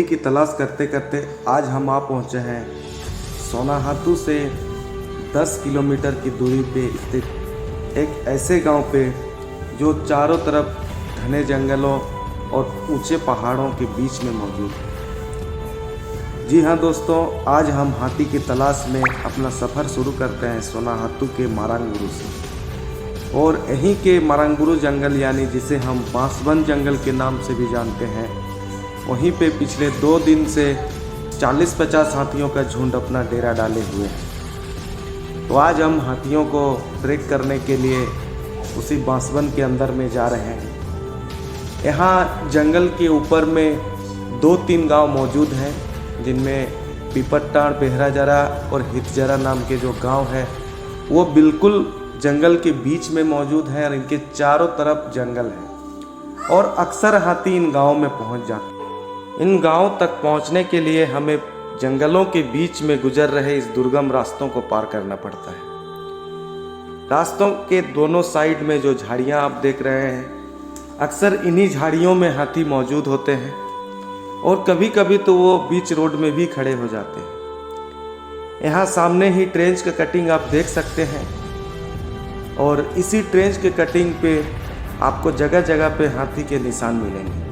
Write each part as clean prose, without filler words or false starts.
की तलाश करते करते आज हम आ पहुँचे हैं सोनाहातू से 10 किलोमीटर की दूरी पे स्थित एक ऐसे गांव पे जो चारों तरफ घने जंगलों और ऊंचे पहाड़ों के बीच में मौजूद है। जी हाँ दोस्तों, आज हम हाथी की तलाश में अपना सफ़र शुरू करते हैं सोनाहातू के मारांगुरु से। और यहीं के मारांगुरु जंगल यानी जिसे हम बांसबन जंगल के नाम से भी जानते हैं, वहीं पे पिछले 2 दिन से 40-50 हाथियों का झुंड अपना डेरा डाले हुए हैं। तो आज हम हाथियों को ट्रैक करने के लिए उसी बांसबन के अंदर में जा रहे हैं। यहाँ जंगल के ऊपर में 2-3 गांव मौजूद हैं, जिनमें पीपटटाड़, बेहराजरा और हितजरा नाम के जो गांव है वो बिल्कुल जंगल के बीच में मौजूद है और इनके चारों तरफ जंगल है और अक्सर हाथी इन गाँव में पहुँच जाते हैं। इन गांव तक पहुंचने के लिए हमें जंगलों के बीच में गुजर रहे इस दुर्गम रास्तों को पार करना पड़ता है। रास्तों के दोनों साइड में जो झाड़ियां आप देख रहे हैं, अक्सर इन्हीं झाड़ियों में हाथी मौजूद होते हैं और कभी कभी तो वो बीच रोड में भी खड़े हो जाते हैं। यहाँ सामने ही ट्रेंच का कटिंग आप देख सकते हैं और इसी ट्रेंच के कटिंग पे आपको जगह जगह पे हाथी के निशान मिलेंगे।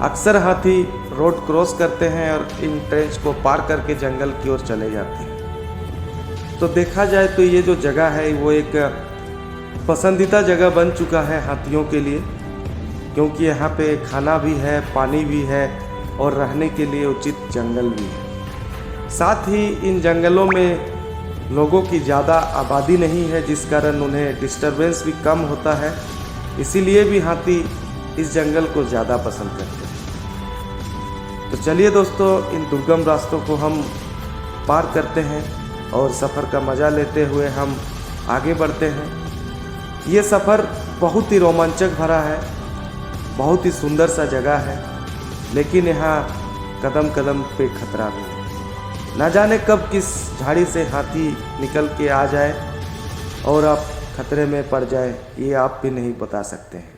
अक्सर हाथी रोड क्रॉस करते हैं और इन ट्रेंच को पार करके जंगल की ओर चले जाते हैं। तो देखा जाए तो ये जो जगह है वो एक पसंदीदा जगह बन चुका है हाथियों के लिए, क्योंकि यहाँ पे खाना भी है, पानी भी है और रहने के लिए उचित जंगल भी है। साथ ही इन जंगलों में लोगों की ज़्यादा आबादी नहीं है, जिस कारण उन्हें डिस्टरबेंस भी कम होता है। इसीलिए भी हाथी इस जंगल को ज़्यादा पसंद करते हैं। तो चलिए दोस्तों, इन दुर्गम रास्तों को हम पार करते हैं और सफ़र का मज़ा लेते हुए हम आगे बढ़ते हैं। ये सफ़र बहुत ही रोमांचक भरा है, बहुत ही सुंदर सा जगह है, लेकिन यहाँ कदम कदम पे खतरा भी है। ना जाने कब किस झाड़ी से हाथी निकल के आ जाए और आप खतरे में पड़ जाए, ये आप भी नहीं बता सकते हैं।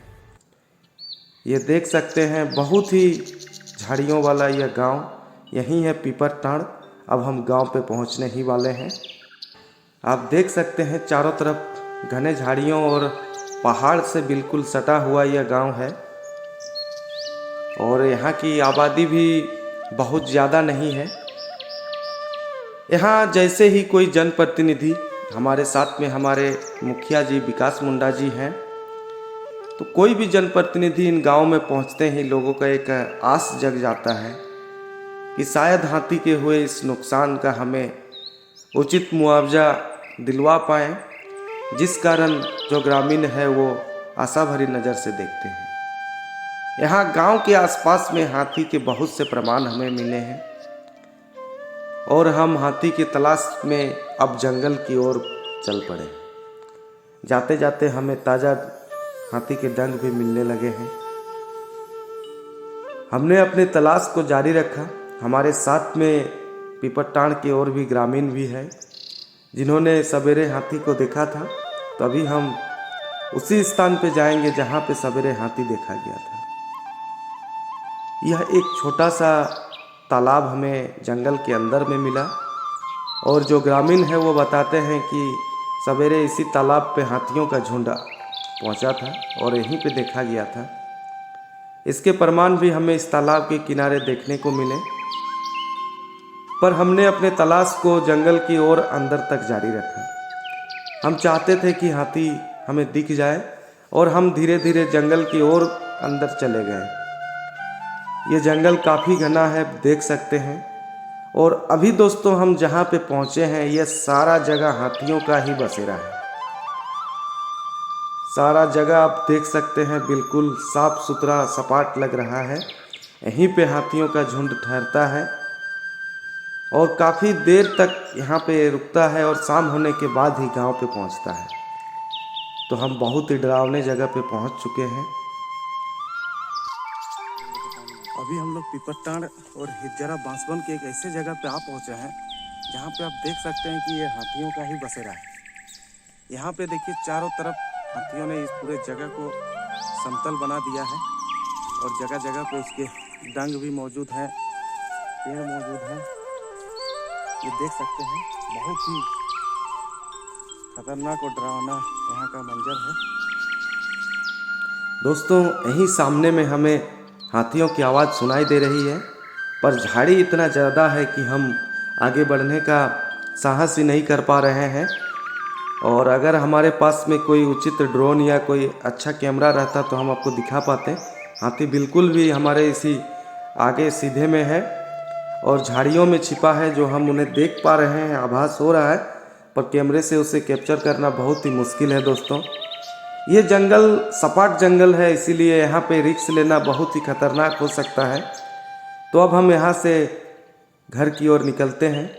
ये देख सकते हैं बहुत ही झाड़ियों वाला यह गांव, यही है पीपटटाड़। अब हम गांव पे पहुंचने ही वाले हैं। आप देख सकते हैं चारों तरफ घने झाड़ियों और पहाड़ से बिल्कुल सटा हुआ यह गांव है और यहाँ की आबादी भी बहुत ज़्यादा नहीं है। यहाँ जैसे ही कोई जनप्रतिनिधि, हमारे साथ में हमारे मुखिया जी विकास मुंडा जी हैं, तो कोई भी जनप्रतिनिधि इन गांव में पहुंचते ही लोगों का एक आस जग जाता है कि शायद हाथी के हुए इस नुकसान का हमें उचित मुआवजा दिलवा पाएँ, जिस कारण जो ग्रामीण है वो आशा भरी नज़र से देखते हैं। यहाँ गांव के आसपास में हाथी के बहुत से प्रमाण हमें मिले हैं और हम हाथी की तलाश में अब जंगल की ओर चल पड़े। जाते जाते हमें ताज़ा हाथी के डंक भी मिलने लगे हैं। हमने अपने तलाश को जारी रखा। हमारे साथ में पीपटटाड़ की ओर भी ग्रामीण भी है, जिन्होंने सवेरे हाथी को देखा था। तो अभी हम उसी स्थान पे जाएंगे जहाँ पे सवेरे हाथी देखा गया था। यह एक छोटा सा तालाब हमें जंगल के अंदर में मिला और जो ग्रामीण है वो बताते हैं कि सवेरे इसी तालाब पे हाथियों का झुंड पहुंचा था और यहीं पे देखा गया था। इसके प्रमाण भी हमें इस तालाब के किनारे देखने को मिले, पर हमने अपने तलाश को जंगल की ओर अंदर तक जारी रखा। हम चाहते थे कि हाथी हमें दिख जाए और हम धीरे धीरे जंगल की ओर अंदर चले गए। ये जंगल काफ़ी घना है, देख सकते हैं। और अभी दोस्तों हम जहाँ पे पहुँचे हैं, यह सारा जगह हाथियों का ही बसेरा है। सारा जगह आप देख सकते हैं, बिल्कुल साफ सुथरा सपाट लग रहा है। यहीं पे हाथियों का झुंड ठहरता है और काफ़ी देर तक यहाँ पे रुकता है और शाम होने के बाद ही गांव पे पहुँचता है। तो हम बहुत ही डरावने जगह पे पहुँच चुके हैं। अभी हम लोग पीपटटाड़ और हितजरा बांसबन के एक ऐसे जगह पे आ पहुँचे हैं जहाँ पे आप देख सकते हैं कि ये हाथियों का ही बसेरा है। यहाँ पे देखिए चारों तरफ हाथियों ने इस पूरे जगह को समतल बना दिया है और जगह जगह पे उसके डंग भी मौजूद है, पेड़ मौजूद है। ये देख सकते हैं, बहुत ही खतरनाक और डरावना यहाँ का मंजर है। दोस्तों, यहीं सामने में हमें हाथियों की आवाज़ सुनाई दे रही है, पर झाड़ी इतना ज़्यादा है कि हम आगे बढ़ने का साहस ही नहीं कर पा रहे हैं। और अगर हमारे पास में कोई उचित ड्रोन या कोई अच्छा कैमरा रहता तो हम आपको दिखा पाते। हाथी बिल्कुल भी हमारे इसी आगे सीधे में है और झाड़ियों में छिपा है, जो हम उन्हें देख पा रहे हैं, आभास हो रहा है, पर कैमरे से उसे कैप्चर करना बहुत ही मुश्किल है। दोस्तों, ये जंगल सपाट जंगल है, इसीलिए यहाँ पे रिस्क लेना बहुत ही खतरनाक हो सकता है। तो अब हम यहाँ से घर की ओर निकलते हैं।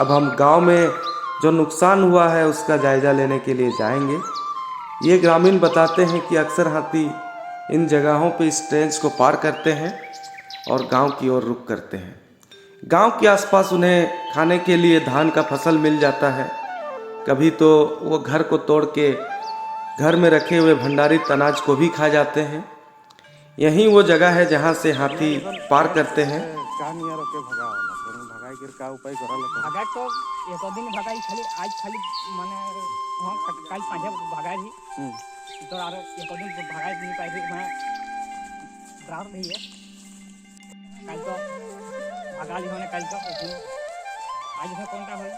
अब हम गांव में जो नुकसान हुआ है उसका जायज़ा लेने के लिए जाएंगे। ये ग्रामीण बताते हैं कि अक्सर हाथी इन जगहों पे इस ट्रेंच को पार करते हैं और गांव की ओर रुख करते हैं। गांव के आसपास उन्हें खाने के लिए धान का फसल मिल जाता है। कभी तो वो घर को तोड़ के घर में रखे हुए भंडारित अनाज को भी खा जाते हैं। यही वो जगह है जहाँ से हाथी पार करते हैं। भागाई तो एक दिन भागाई खाली आज खाली माने वहाँ कल पाँच भागाई थी तो और एक दिन भागाई नहीं पाई थी। मैं डर नहीं है, कल तो भागा ली होने, कल तो आज है कौन सा भाई।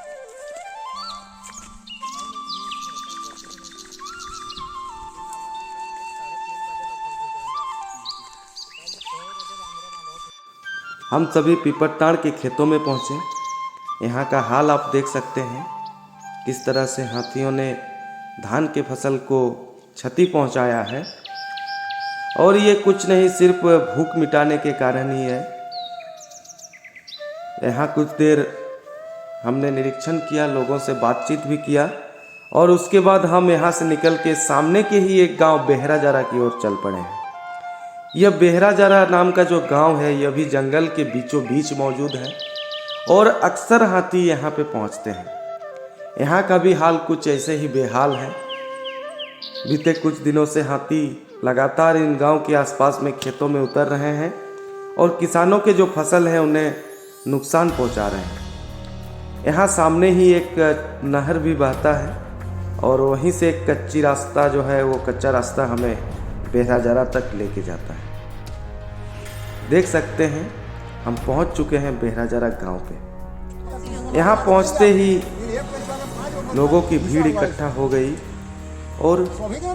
हम सभी पीपरताड़ के खेतों में पहुँचे। यहाँ का हाल आप देख सकते हैं, किस तरह से हाथियों ने धान के फसल को क्षति पहुँचाया है। और ये कुछ नहीं, सिर्फ भूख मिटाने के कारण ही है। यहाँ कुछ देर हमने निरीक्षण किया, लोगों से बातचीत भी किया और उसके बाद हम यहाँ से निकल के सामने के ही एक गांव बेहराजारा की ओर चल पड़े हैं। यह बेहराजारा नाम का जो गांव है, यह भी जंगल के बीचों बीच मौजूद है और अक्सर हाथी यहाँ पे पहुँचते हैं। यहाँ का भी हाल कुछ ऐसे ही बेहाल है। बीते कुछ दिनों से हाथी लगातार इन गांव के आसपास में खेतों में उतर रहे हैं और किसानों के जो फसल है उन्हें नुकसान पहुँचा रहे हैं। यहाँ सामने ही एक नहर भी बहता है और वहीं से एक कच्ची रास्ता जो है, वो कच्चा रास्ता हमें बेहराजारा तक लेके जाता है। देख सकते हैं हम पहुंच चुके हैं बेहराजारा गांव पे। यहाँ पहुंचते ही लोगों की भीड़ इकट्ठा हो गई और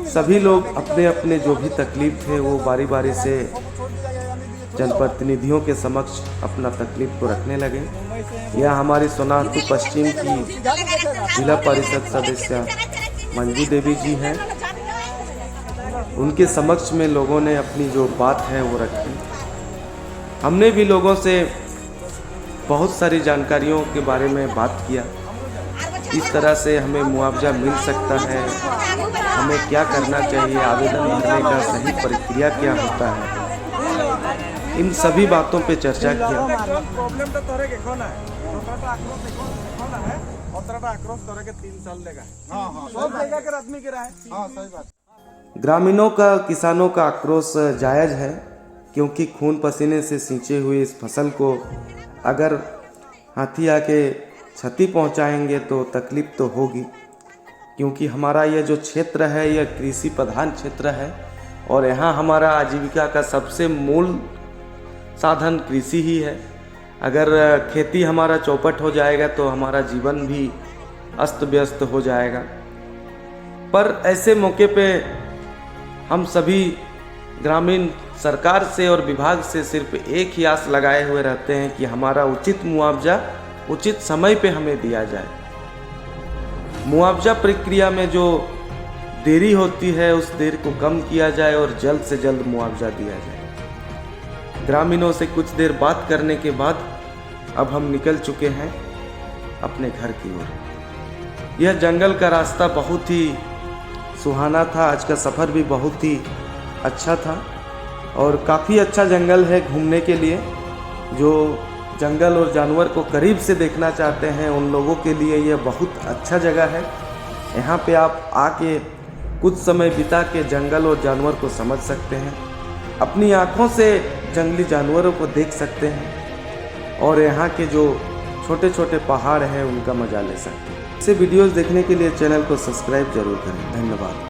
सभी लोग अपने अपने जो भी तकलीफ थे वो बारी बारी से जनप्रतिनिधियों के समक्ष अपना तकलीफ को रखने लगे। यह हमारी सोनाहातू पश्चिम की जिला परिषद सदस्य मंजू देवी जी हैं। उनके समक्ष में लोगों ने अपनी जो बात है वो रखी। हमने भी लोगों से बहुत सारी जानकारियों के बारे में बात किया, इस तरह से हमें मुआवजा मिल सकता है, हमें क्या करना चाहिए, आवेदन भरने का सही प्रक्रिया क्या होता है, इन सभी बातों पे चर्चा किया। ग्रामीणों का, किसानों का आक्रोश जायज़ है, क्योंकि खून पसीने से सींचे हुए इस फसल को अगर हाथी आके क्षति पहुंचाएंगे तो तकलीफ तो होगी। क्योंकि हमारा यह जो क्षेत्र है यह कृषि प्रधान क्षेत्र है और यहाँ हमारा आजीविका का सबसे मूल साधन कृषि ही है। अगर खेती हमारा चौपट हो जाएगा तो हमारा जीवन भी अस्त व्यस्त हो जाएगा। पर ऐसे मौके पे हम सभी ग्रामीण सरकार से और विभाग से सिर्फ एक ही आस लगाए हुए रहते हैं कि हमारा उचित मुआवजा उचित समय पे हमें दिया जाए। मुआवजा प्रक्रिया में जो देरी होती है उस देर को कम किया जाए और जल्द से जल्द मुआवजा दिया जाए। ग्रामीणों से कुछ देर बात करने के बाद अब हम निकल चुके हैं अपने घर की ओर। यह जंगल का रास्ता बहुत ही सुहाना था, आज का सफ़र भी बहुत ही अच्छा था और काफ़ी अच्छा जंगल है घूमने के लिए। जो जंगल और जानवर को करीब से देखना चाहते हैं उन लोगों के लिए यह बहुत अच्छा जगह है। यहाँ पे आप आके कुछ समय बिता के जंगल और जानवर को समझ सकते हैं, अपनी आँखों से जंगली जानवरों को देख सकते हैं और यहाँ के जो छोटे छोटे पहाड़ हैं उनका मजा ले सकते हैं। ऐसे वीडियोस देखने के लिए चैनल को सब्सक्राइब जरूर करें। धन्यवाद।